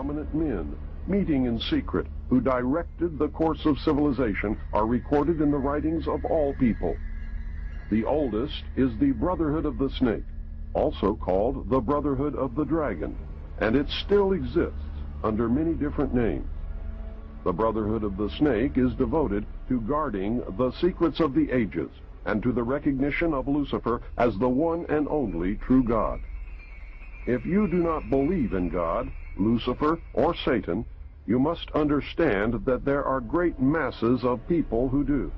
prominent men, meeting in secret, who directed the course of civilization, are recorded in the writings of all people. The oldest is the Brotherhood of the Snake, also called the Brotherhood of the Dragon, and it still exists under many different names. The Brotherhood of the Snake is devoted to guarding the secrets of the ages and to the recognition of Lucifer as the one and only true God. If you do not believe in God, Lucifer, or Satan, you must understand that there are great masses of people who do,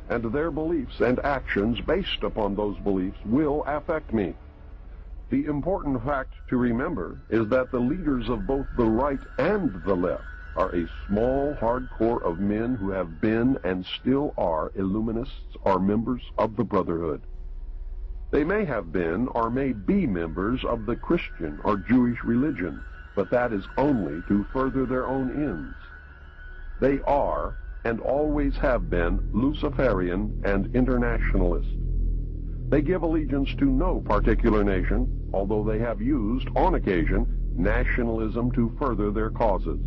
and their beliefs and actions based upon those beliefs will affect me. The important fact to remember is that the leaders of both the right and the left are a small, hard core of men who have been and still are Illuminists or members of the Brotherhood. They may have been or may be members of the Christian or Jewish religion, but that is only to further their own ends. They are and always have been Luciferian and internationalist. They give allegiance to no particular nation, although they have used, on occasion, nationalism to further their causes.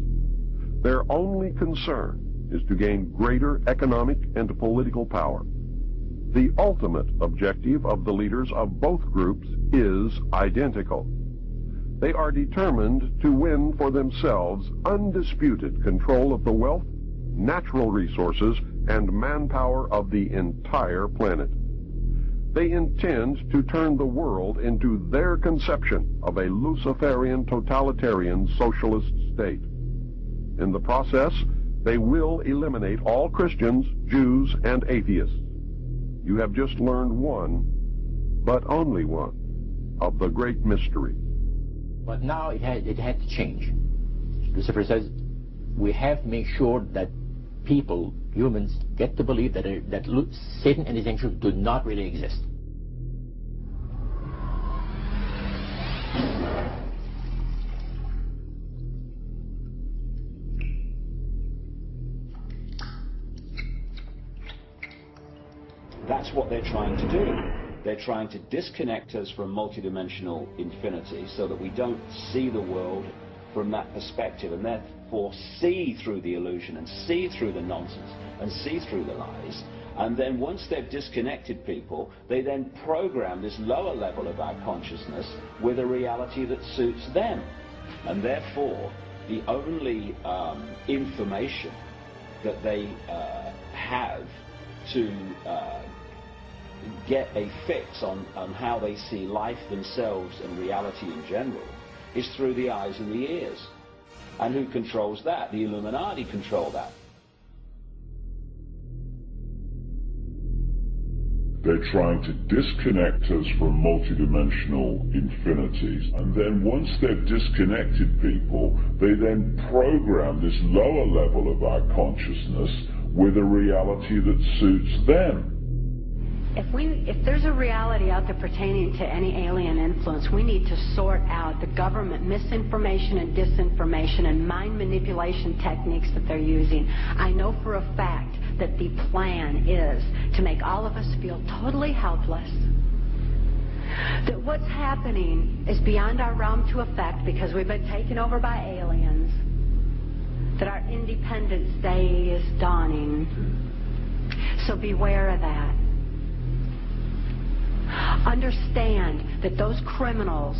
Their only concern is to gain greater economic and political power. The ultimate objective of the leaders of both groups is identical. They are determined to win for themselves undisputed control of the wealth, natural resources, and manpower of the entire planet. They intend to turn the world into their conception of a Luciferian totalitarian socialist state. In the process, they will eliminate all Christians, Jews, and atheists. You have just learned one, but only one, of the great mysteries. But now it had to change. Lucifer says we have to make sure that people, humans, get to believe that Satan and his angels do not really exist. That's what they're trying to do. They're trying to disconnect us from multidimensional infinity so that we don't see the world from that perspective and therefore see through the illusion and see through the nonsense and see through the lies. And then once they've disconnected people, they then program this lower level of our consciousness with a reality that suits them. And therefore, the only information that they have to get a fix on how they see life themselves and reality in general is through the eyes and the ears. And who controls that? The Illuminati control that. They're trying to disconnect us from multidimensional infinities, and then once they've disconnected people, they then program this lower level of our consciousness with a reality that suits them. If there's a reality out there pertaining to any alien influence, we need to sort out the government misinformation and disinformation and mind manipulation techniques that they're using. I know for a fact that the plan is to make all of us feel totally helpless, that what's happening is beyond our realm to affect because we've been taken over by aliens, that our Independence Day is dawning. So beware of that. Understand that those criminals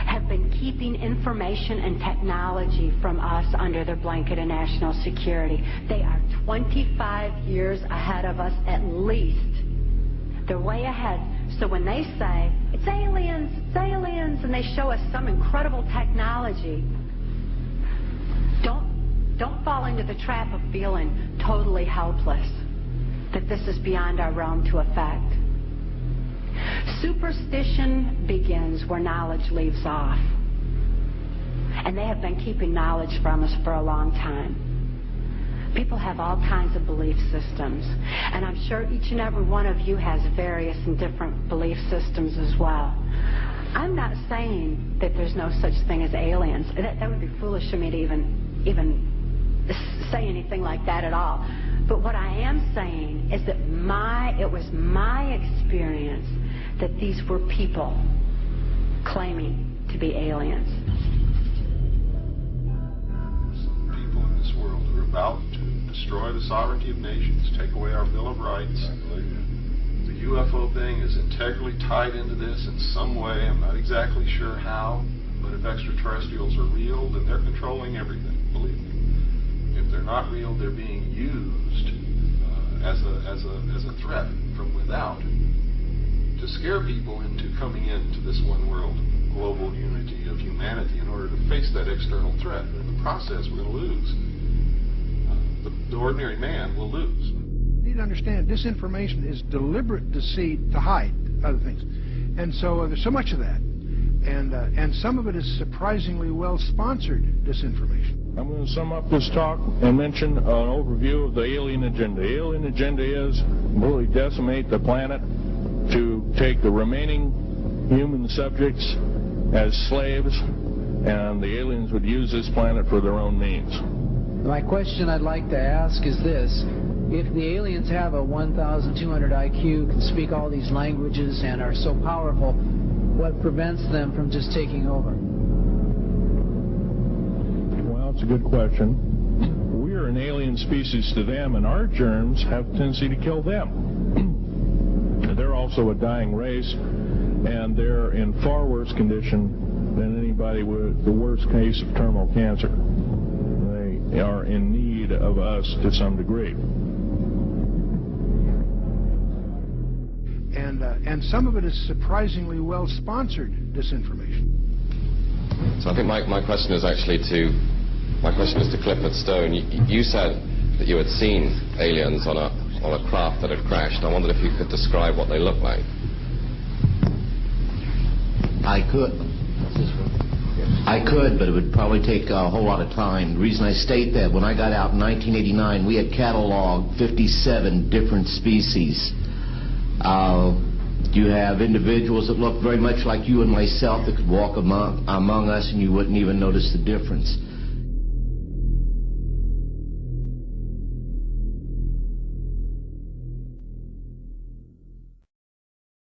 have been keeping information and technology from us under their blanket of national security. They are 25 years ahead of us at least. They're way ahead. So when they say, it's aliens, and they show us some incredible technology, don't fall into the trap of feeling totally helpless, that this is beyond our realm to affect. Superstition begins where knowledge leaves off. And they have been keeping knowledge from us for a long time. People have all kinds of belief systems. And I'm sure each and every one of you has various and different belief systems as well. I'm not saying that there's no such thing as aliens. That would be foolish of me to even say anything like that at all. But what I am saying is that it was my experience that these were people claiming to be aliens. about to destroy the sovereignty of nations, take away our Bill of Rights. The UFO thing is integrally tied into this in some way. I'm not exactly sure how, but if extraterrestrials are real, then they're controlling everything, believe me. If they're not real, they're being used as a threat from without to scare people into coming into this one world global unity of humanity in order to face that external threat. But in the process, we're going to lose. The ordinary man will lose. You need to understand, disinformation is deliberate deceit to hide other things. And so there's so much of that. And some of it is surprisingly well-sponsored disinformation. I'm going to sum up this talk and mention an overview of the alien agenda. The alien agenda is really decimate the planet, to take the remaining human subjects as slaves, and the aliens would use this planet for their own means. My question I'd like to ask is this: if the aliens have a 1,200 IQ, can speak all these languages, and are so powerful, what prevents them from just taking over? Well, it's a good question. We are an alien species to them, and our germs have a tendency to kill them. They're also a dying race, and they're in far worse condition than anybody with the worst case of terminal cancer. They are in need of us to some degree. And some of it is surprisingly well-sponsored disinformation. So I think my question is actually to Clifford Stone. You said that you had seen aliens on a craft that had crashed. I wondered if you could describe what they looked like. I could, but it would probably take a whole lot of time. The reason I state that, when I got out in 1989, we had cataloged 57 different species. You have individuals that look very much like you and myself that could walk among us and you wouldn't even notice the difference.